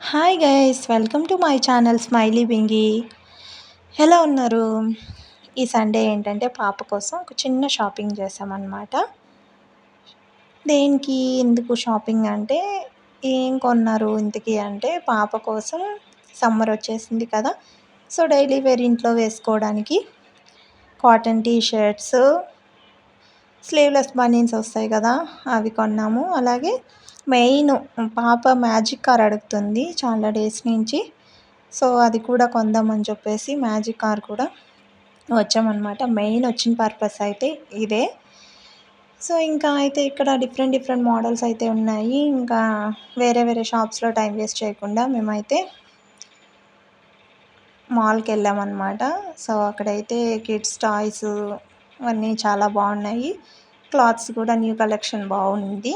Hi guys, welcome to my channel smiley Bingi. ఎలా ఉన్నారు? ఈ సండే ఏంటంటే పాప కోసం ఒక చిన్న షాపింగ్ చేసామన్నమాట. దేనికి ఎందుకు షాపింగ్ అంటే, ఏం కొన్నారు ఇంతకీ అంటే, పాప కోసం సమ్మర్ వచ్చేసింది కదా, సో డైలీ వేర్ ఇంట్లో వేసుకోవడానికి cotton T shirts, sleeveless banians వస్తాయి కదా, అవి కొన్నాము. అలాగే మెయిన్ పాప మ్యాజిక్ కార్ అడుగుతుంది చాలా డేస్ నుంచి, సో అది కూడా కొందామని చెప్పేసి మ్యాజిక్ కార్ కూడా వచ్చామన్నమాట. మెయిన్ వచ్చిన పర్పస్ అయితే ఇదే. సో ఇంకా అయితే ఇక్కడ డిఫరెంట్ డిఫరెంట్ మోడల్స్ అయితే ఉన్నాయి. ఇంకా వేరే వేరే షాప్స్లో టైం వేస్ట్ చేయకుండా మేమైతే మాల్కి వెళ్ళామన్నమాట. సో అక్కడైతే కిడ్స్ టాయ్స్ అన్నీ చాలా బాగున్నాయి. క్లాత్స్ కూడా న్యూ కలెక్షన్ బాగుంది.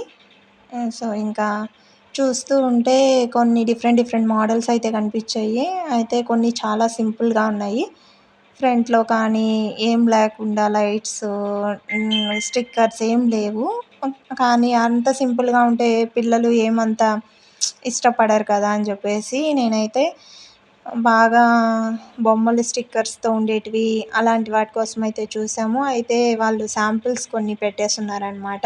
సో ఇంకా చూస్తూ ఉంటే కొన్ని డిఫరెంట్ డిఫరెంట్ మోడల్స్ అయితే కనిపించాయి. అయితే కొన్ని చాలా సింపుల్గా ఉన్నాయి. ఫ్రంట్లో కానీ ఏం లేకుండా లైట్స్, స్టిక్కర్స్ ఏం లేవు. కానీ అంత సింపుల్గా ఉంటే పిల్లలు ఏమంత ఇష్టపడరు కదా అని చెప్పేసి నేనైతే బాగా బొమ్మలు స్టిక్కర్స్తో ఉండేటివి అలాంటి వాటి కోసం అయితే చూసాము. అయితే వాళ్ళు శాంపిల్స్ కొన్ని పెట్టేస్తున్నారనమాట.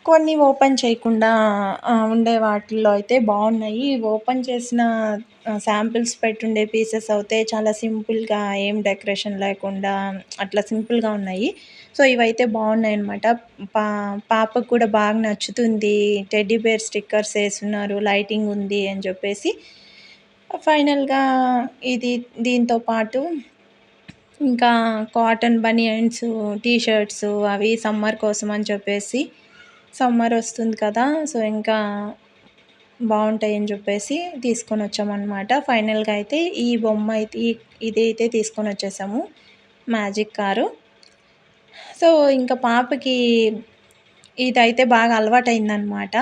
కొన్ని ఓపెన్ చేయకుండా ఉండే వాటిల్లో అయితే బాగున్నాయి. ఓపెన్ చేసిన శాంపిల్స్ పెట్టుండే పీసెస్ అయితే చాలా సింపుల్గా, ఏం డెకరేషన్ లేకుండా అట్లా సింపుల్గా ఉన్నాయి. సో ఇవైతే బాగున్నాయి అనమాట. పాపకు కూడా బాగా నచ్చుతుంది. టెడ్డీ బేర్ స్టిక్కర్స్ వేస్తున్నారు, లైటింగ్ ఉంది అని చెప్పేసి ఫైనల్గా దీంతో పాటు ఇంకా కాటన్ బనియన్స్, టీ షర్ట్స్ అవి సమ్మర్ కోసం అని చెప్పేసి, సమ్మర్ వస్తుంది కదా, సో ఇంకా బాగుంటాయని చెప్పేసి తీసుకొని వచ్చామన్నమాట. ఫైనల్గా అయితే ఈ బొమ్మ అయితే ఇది అయితే తీసుకొని వచ్చేసాము, మ్యాజిక్ కారు. సో ఇంకా పాపకి ఇదైతే బాగా అలవాటైందనమాట.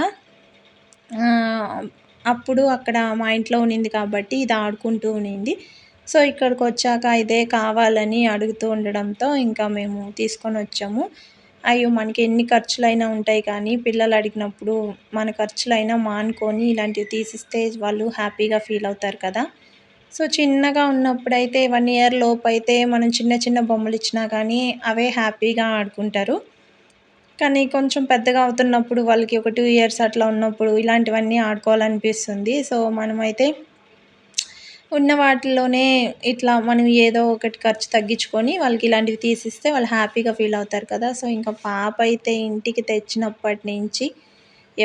అప్పుడు అక్కడ మా ఇంట్లో ఉన్నింది కాబట్టి ఇది ఆడుకుంటూ ఉన్నింది. సో ఇక్కడికి వచ్చాక ఇదే కావాలని అడుగుతూ ఉండడంతో ఇంకా మేము తీసుకొని వచ్చాము. అయ్యో మనకి ఎన్ని ఖర్చులైనా ఉంటాయి కానీ పిల్లలు అడిగినప్పుడు మన ఖర్చులైనా మానుకొని ఇలాంటివి తీసిస్తే వాళ్ళు హ్యాపీగా ఫీల్ అవుతారు కదా. సో చిన్నగా ఉన్నప్పుడైతే 1 ఇయర్ లోపు అయితే మనం చిన్న చిన్న బొమ్మలు ఇచ్చినా కానీ అవే హ్యాపీగా ఆడుకుంటారు. కానీ కొంచెం పెద్దగా అవుతున్నప్పుడు వాళ్ళకి ఒక 2 ఇయర్స్ అట్లా ఉన్నప్పుడు ఇలాంటివన్నీ ఆడుకోవాలనిపిస్తుంది. సో మనమైతే ఉన్న వాటిల్లోనే ఇట్లా మనం ఏదో ఒకటి ఖర్చు తగ్గించుకొని వాళ్ళకి ఇలాంటివి తీసిస్తే వాళ్ళు హ్యాపీగా ఫీల్ అవుతారు కదా. సో ఇంకా పాప అయితే ఇంటికి తెచ్చినప్పటి నుంచి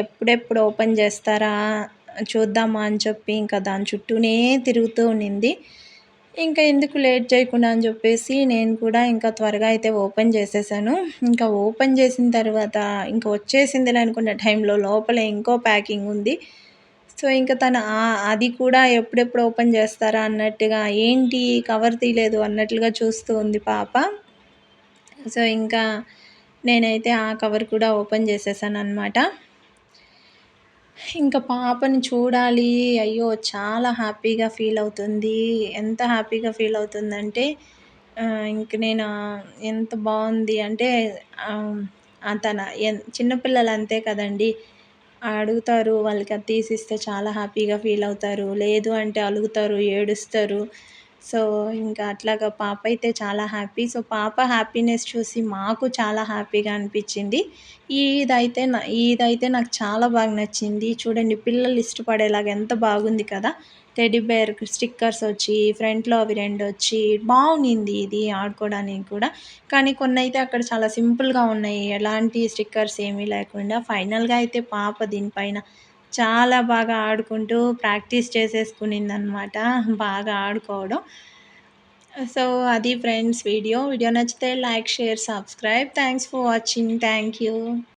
ఎప్పుడెప్పుడు ఓపెన్ చేస్తారా చూద్దామా అని చెప్పి ఇంకా దాని చుట్టూనే తిరుగుతూ ఉన్నింది. ఇంకా ఎందుకు లేట్ చేయకుండా అని చెప్పేసి నేను కూడా ఇంకా త్వరగా అయితే ఓపెన్ చేసేసాను. ఇంకా ఓపెన్ చేసిన తర్వాత ఇంకా వచ్చేసిందిలే అనుకున్న టైంలో లోపల ఇంకో ప్యాకింగ్ ఉంది. సో ఇంకా తను అది కూడా ఎప్పుడెప్పుడు ఓపెన్ చేస్తారా అన్నట్టుగా, ఏంటి కవర్ తీయలేదు అన్నట్లుగా చూస్తూ ఉంది పాప. సో ఇంకా నేనైతే ఆ కవర్ కూడా ఓపెన్ చేసేసాను అనమాట. ఇంకా పాపని చూడాలి, అయ్యో చాలా హ్యాపీగా ఫీల్ అవుతుంది. ఎంత హ్యాపీగా ఫీల్ అవుతుందంటే ఇంక నేను ఎంత బాగుంది అంటే తన చిన్నపిల్లలు అంతే కదండి, అడుగుతారు, వాళ్ళకి అది తీసిస్తే చాలా హ్యాపీగా ఫీల్ అవుతారు, లేదు అంటే అలుగుతారు, ఏడుస్తారు. సో ఇంకా అట్లాగా పాప అయితే చాలా హ్యాపీ. సో పాప హ్యాపీనెస్ చూసి మాకు చాలా హ్యాపీగా అనిపించింది. ఇదైతే నాకు చాలా బాగా నచ్చింది. చూడండి పిల్లలు ఇష్టపడేలాగా ఎంత బాగుంది కదా. టెడ్డీ బేర్ స్టిక్కర్స్ వచ్చి ఫ్రంట్లో అవి 2 వచ్చి బాగుంది ఇది ఆడుకోవడానికి కూడా. కానీ కొన్ని అయితే అక్కడ చాలా సింపుల్గా ఉన్నాయి, ఎలాంటి స్టిక్కర్స్ ఏమీ లేకుండా. ఫైనల్గా అయితే పాప దీనిపైన చాలా బాగా ఆడుకుంటూ ప్రాక్టీస్ చేసేసుకునిందనమాట, బాగా ఆడుకోవడం. సో అది ఫ్రెండ్స్ వీడియో నచ్చితే like, share, subscribe. Thanks for watching. Thank you.